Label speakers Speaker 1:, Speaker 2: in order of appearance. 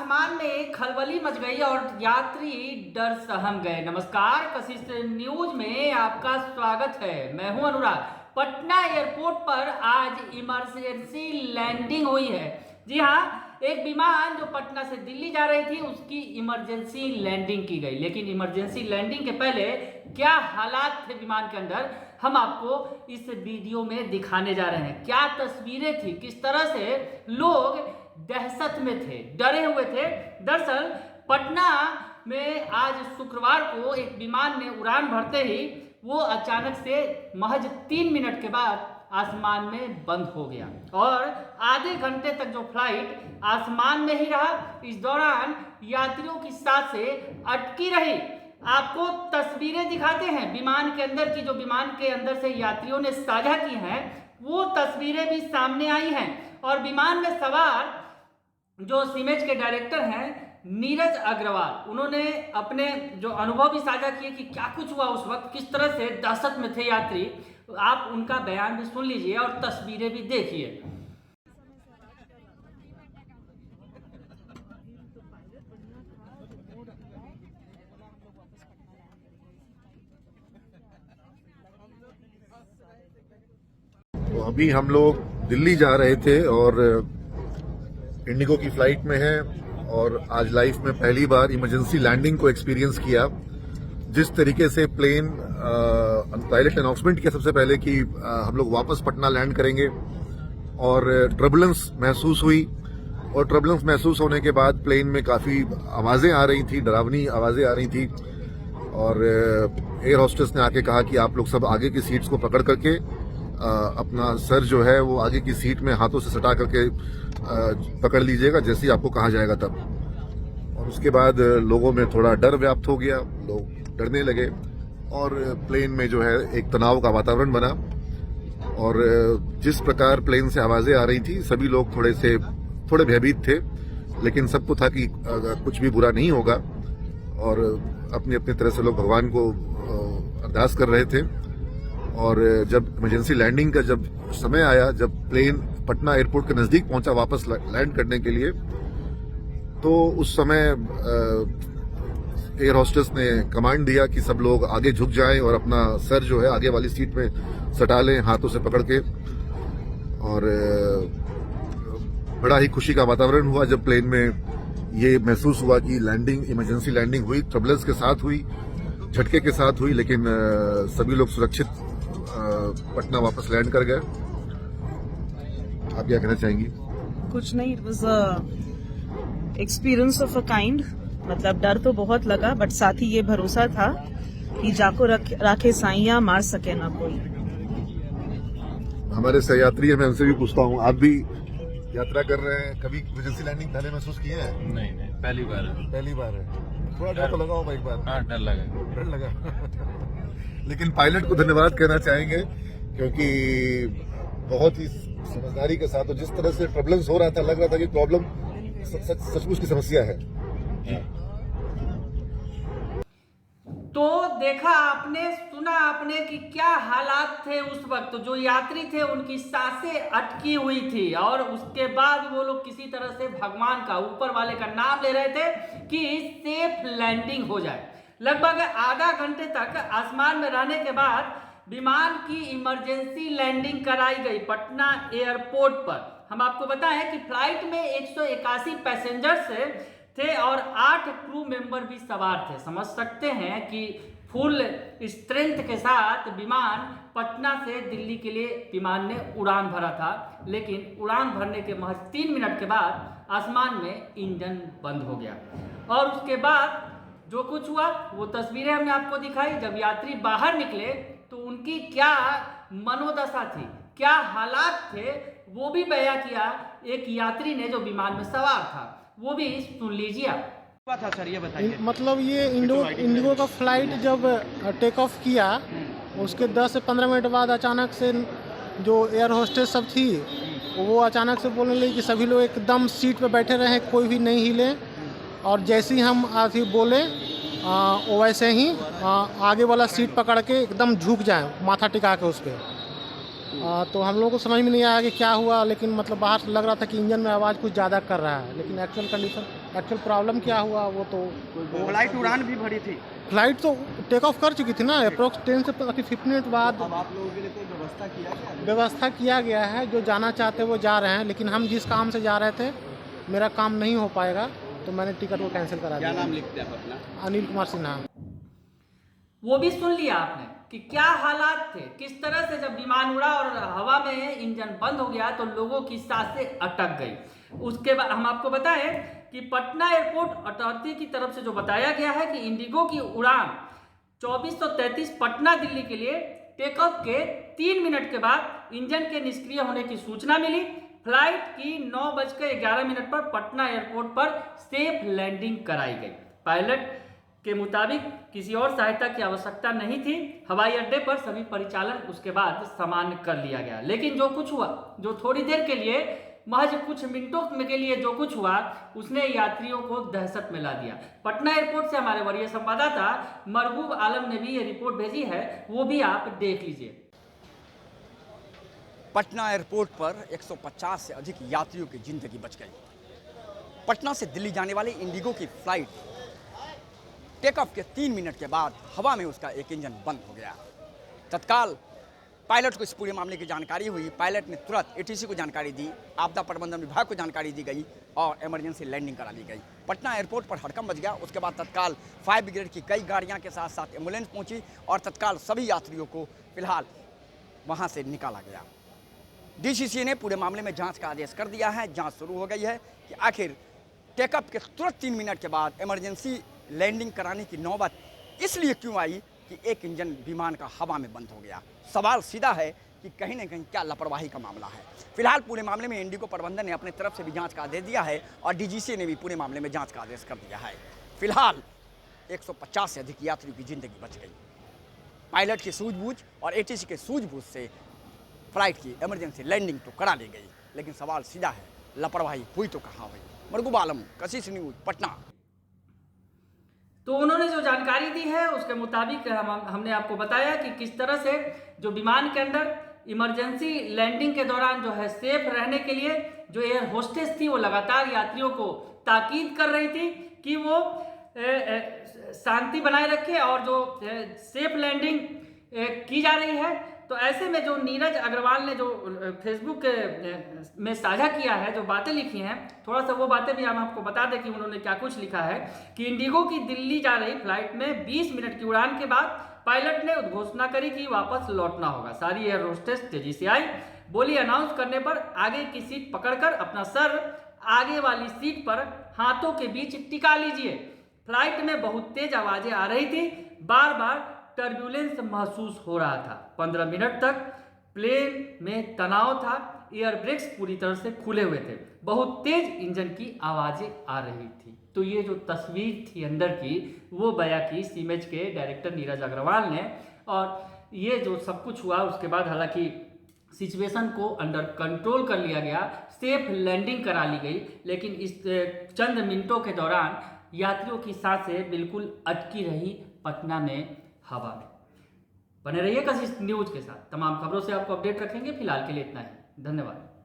Speaker 1: आसमान में खलबली मच गई और यात्री डर सहम गए। नमस्कार, कशिश न्यूज में आपका स्वागत है। मैं हूं अनुराग। पटना एयरपोर्ट पर आज इमरजेंसी लैंडिंग हुई है। जी हां, एक विमान जो पटना से दिल्ली जा रही थी उसकी इमरजेंसी लैंडिंग की गई। लेकिन इमरजेंसी लैंडिंग के पहले क्या हालात थे विमान के अंदर, हम आपको इस वीडियो में दिखाने जा रहे हैं। क्या तस्वीरें थी, किस तरह से लोग दहशत में थे, डरे हुए थे। दरअसल पटना में आज शुक्रवार को एक विमान ने उड़ान भरते ही वो अचानक से महज 3 मिनट के बाद आसमान में बंद हो गया और आधे घंटे तक जो फ्लाइट आसमान में ही रहा। इस दौरान यात्रियों की सांसें अटकी रही। आपको तस्वीरें दिखाते हैं विमान के अंदर की, जो विमान के अंदर से यात्रियों ने साझा की हैं, वो तस्वीरें भी सामने आई हैं। और विमान में सवार जो सीमेज के डायरेक्टर हैं नीरज अग्रवाल, उन्होंने अपने जो अनुभव भी साझा किए कि क्या कुछ हुआ उस वक्त, किस तरह से दहशत में थे यात्री। आप उनका बयान भी सुन लीजिए और तस्वीरें भी देखिए।
Speaker 2: तो अभी हम लोग दिल्ली जा रहे थे और इंडिगो की फ्लाइट में हैं और आज लाइफ में पहली बार इमरजेंसी लैंडिंग को एक्सपीरियंस किया। जिस तरीके से प्लेन पायलट अनाउंसमेंट किया सबसे पहले कि हम लोग वापस पटना लैंड करेंगे और ट्रबुलेंस महसूस हुई। और ट्रबुलेंस महसूस होने के बाद प्लेन में काफ़ी आवाज़ें आ रही थी, डरावनी आवाज़ें आ रही थी। और एयर होस्टेस ने आके कहा कि आप लोग सब आगे की सीट्स को पकड़ करके अपना सर जो है वो आगे की सीट में हाथों से सटा करके पकड़ लीजिएगा, जैसे ही आपको कहा जाएगा तब। और उसके बाद लोगों में थोड़ा डर व्याप्त हो गया, लोग डरने लगे और प्लेन में जो है एक तनाव का वातावरण बना। और जिस प्रकार प्लेन से आवाजें आ रही थी सभी लोग थोड़े भयभीत थे, लेकिन सबको था कि कुछ भी बुरा नहीं होगा और अपनी अपनी तरह से लोग भगवान को अरदास कर रहे थे। और जब इमरजेंसी लैंडिंग का जब समय आया, जब प्लेन पटना एयरपोर्ट के नजदीक पहुंचा वापस लैंड करने के लिए, तो उस समय एयर होस्टेस ने कमांड दिया कि सब लोग आगे झुक जाएं और अपना सर जो है आगे वाली सीट में सटा लें हाथों से पकड़ के। और बड़ा ही खुशी का वातावरण हुआ जब प्लेन में ये महसूस हुआ कि लैंडिंग, इमरजेंसी लैंडिंग हुई, ट्रबुलेंस के साथ हुई, झटके के साथ हुई, लेकिन सभी लोग सुरक्षित पटना वापस लैंड कर गए। आप क्या कहना चाहेंगी?
Speaker 3: कुछ नहीं, it was experience of a kind. मतलब डर तो बहुत लगा, बट साथ ही ये भरोसा था कि जाको राखे साइया मार सके ना कोई।
Speaker 2: हमारे सहयात्री हैं, मैं उनसे भी पूछता हूँ, आप भी यात्रा कर रहे हैं, कभी इमरजेंसी लैंडिंग पहले महसूस किए हैं?
Speaker 4: नहीं, पहली बार है।
Speaker 2: पहली बार है। थोड़ा डर तो लगा होगा एक बार?
Speaker 4: हाँ, डर लगा।
Speaker 2: लेकिन पायलट को धन्यवाद कहना चाहेंगे क्योंकि बहुत ही समझदारी के साथ, और जिस तरह से ट्रबुलेंस हो रहा था, लग रहा था कि प्रॉब्लम सचमुच की समस्या है।
Speaker 1: तो देखा आपने, सुना आपने कि क्या हालात थे उस वक्त। जो यात्री थे उनकी सांसें अटकी हुई थी और उसके बाद वो लोग किसी तरह से भगवान का, ऊपर वाले का नाम ले रहे थे कि सेफ लैंडिंग हो जाए। लगभग आधा घंटे तक आसमान में रहने के बाद विमान की इमरजेंसी लैंडिंग कराई गई पटना एयरपोर्ट पर। हम आपको बताएं कि फ्लाइट में 181 पैसेंजर्स थे और 8 क्रू मेंबर भी सवार थे। समझ सकते हैं कि फुल स्ट्रेंथ के साथ विमान पटना से दिल्ली के लिए विमान ने उड़ान भरा था। लेकिन उड़ान भरने के महज 3 मिनट के बाद आसमान में इंजन बंद हो गया। और उसके बाद जो कुछ हुआ वो तस्वीरें हमने आपको दिखाई। जब यात्री बाहर निकले तो उनकी क्या मनोदशा थी, क्या हालात थे, वो भी बयां किया एक यात्री ने जो विमान में सवार था। वो भी सुन लीजिए आप।
Speaker 5: था सर, ये बताइए।
Speaker 6: मतलब ये इंडिगो का फ्लाइट जब टेक ऑफ किया उसके 10 से 15 मिनट बाद अचानक से जो एयर होस्टेस सब थी वो अचानक से बोलने लगी कि सभी लोग एकदम सीट पे बैठे रहें, कोई भी नहीं हिले। और जैसे ही हम आगे बोले वैसे ही आगे वाला सीट पकड़ के एकदम झुक जाए, माथा टिका के उस पर। तो हम लोगों को समझ में नहीं आया कि क्या हुआ, लेकिन मतलब बाहर लग रहा था कि इंजन में आवाज़ कुछ ज़्यादा कर रहा है, लेकिन एक्चुअल कंडीशन एक्चुअल प्रॉब्लम क्या हुआ वो तो
Speaker 5: फ्लाइट उड़ान भी भरी थी।
Speaker 6: फ्लाइट तो टेक ऑफ कर चुकी थी ना, अप्रोक्स 10 से 15 मिनट बाद।
Speaker 5: अब आप लोगों के लिए कोई व्यवस्था किया गया?
Speaker 6: व्यवस्था किया गया है, जो जाना चाहते वो जा रहे हैं, लेकिन हम जिस काम से जा रहे थे मेरा काम नहीं हो पाएगा तो मैंने टिकट को कैंसिल करा
Speaker 5: क्या
Speaker 6: दिया।
Speaker 5: नाम लिखते हैं आप अपना?
Speaker 6: अनिल कुमार सिन्हा।
Speaker 1: वो भी सुन लिया आपने कि क्या हालात थे, किस तरह से जब विमान उड़ा और हवा में इंजन बंद हो गया तो लोगों की सांसें अटक गई। उसके बाद हम आपको बताएं कि पटना एयरपोर्ट अथॉरिटी की तरफ से जो बताया गया है कि इंडिगो की उड़ान 2433 पटना दिल्ली के लिए टेक ऑफ के 3 मिनट के बाद इंजन के निष्क्रिय होने की सूचना मिली। फ्लाइट की 9:11 पर पटना एयरपोर्ट पर सेफ लैंडिंग कराई गई। पायलट के मुताबिक किसी और सहायता की आवश्यकता नहीं थी। हवाई अड्डे पर सभी परिचालन उसके बाद सामान्य कर लिया गया। लेकिन जो कुछ हुआ, जो थोड़ी देर के लिए, महज कुछ मिनटों के लिए जो कुछ हुआ, उसने यात्रियों को दहशत में ला दिया। पटना एयरपोर्ट से हमारे वरीय संवाददाता मरगूब आलम ने भी ये रिपोर्ट भेजी है, वो भी आप देख लीजिए।
Speaker 7: पटना एयरपोर्ट पर 150 से अधिक यात्रियों की जिंदगी बच गई। पटना से दिल्ली जाने वाली इंडिगो की फ्लाइट टेक ऑफ के 3 मिनट के बाद हवा में उसका एक इंजन बंद हो गया। तत्काल पायलट को इस पूरे मामले की जानकारी हुई। पायलट ने तुरंत एटीसी को जानकारी दी, आपदा प्रबंधन विभाग को जानकारी दी गई और इमरजेंसी लैंडिंग करा ली गई। पटना एयरपोर्ट पर हड़कंप मच गया। उसके बाद तत्काल फायर ब्रिगेड की कई गाड़ियां के साथ साथ एम्बुलेंस पहुंची और तत्काल सभी यात्रियों को फिलहाल वहां से निकाला गया। डीसीसी ने पूरे मामले में जांच का आदेश कर दिया है। जांच शुरू हो गई है कि आखिर टेकअप के तुरंत 3 मिनट के बाद इमरजेंसी लैंडिंग कराने की नौबत इसलिए क्यों आई कि एक इंजन विमान का हवा में बंद हो गया। सवाल सीधा है कि कहीं ना कहीं क्या लापरवाही का मामला है। फिलहाल पूरे मामले में इंडिगो प्रबंधन ने अपने तरफ से भी जांच का आदेश दिया है और डीजीसी ने भी पूरे मामले में जांच का आदेश कर दिया है। फिलहाल 150 से अधिक यात्रियों की जिंदगी बच गई। पायलट की सूझबूझ और एटीसी के सूझबूझ से फ्लाइट की इमरजेंसी लैंडिंग तो करा ली गई, लेकिन सवाल सीधा है, लापरवाही हुई तो कहाँ हुई। मरगूब आलम, कशिश न्यूज, पटना।
Speaker 1: तो उन्होंने जो जानकारी दी है उसके मुताबिक हमने आपको बताया कि किस तरह से जो विमान के अंदर इमरजेंसी लैंडिंग के दौरान जो है सेफ रहने के लिए जो एयर होस्टेस थी वो लगातार यात्रियों को ताकीद कर रही थी कि वो शांति बनाए रखे और जो सेफ लैंडिंग की जा रही है। तो ऐसे में जो नीरज अग्रवाल ने जो फेसबुक में साझा किया है, जो बातें लिखी हैं, थोड़ा सा वो बातें भी हम आपको बता दें कि उन्होंने क्या कुछ लिखा है कि इंडिगो की दिल्ली जा रही फ्लाइट में 20 मिनट की उड़ान के बाद पायलट ने घोषणा करी कि वापस लौटना होगा। सारी एयर होस्टेस तेजी से आई, बोली अनाउंस करने पर आगे की सीट पकड़कर अपना सर आगे वाली सीट पर हाथों के बीच टिका लीजिए। फ्लाइट में बहुत तेज आवाजें आ रही थी, बार बार टर्ब्यूलेंस महसूस हो रहा था। 15 मिनट तक प्लेन में तनाव था, एयर ब्रेक्स पूरी तरह से खुले हुए थे, बहुत तेज इंजन की आवाजें आ रही थी। तो ये जो तस्वीर थी अंदर की वो बयां की सीमेज के डायरेक्टर नीरज अग्रवाल ने। और ये जो सब कुछ हुआ उसके बाद हालांकि सिचुएशन को अंडर कंट्रोल कर लिया गया, सेफ लैंडिंग करा ली गई, लेकिन इस चंद मिनटों के दौरान यात्रियों की सांसें बिल्कुल अटकी रही पटना में हवा में। बने रहिए कशिश न्यूज के साथ, तमाम खबरों से आपको अपडेट रखेंगे। फिलहाल के लिए इतना ही, धन्यवाद।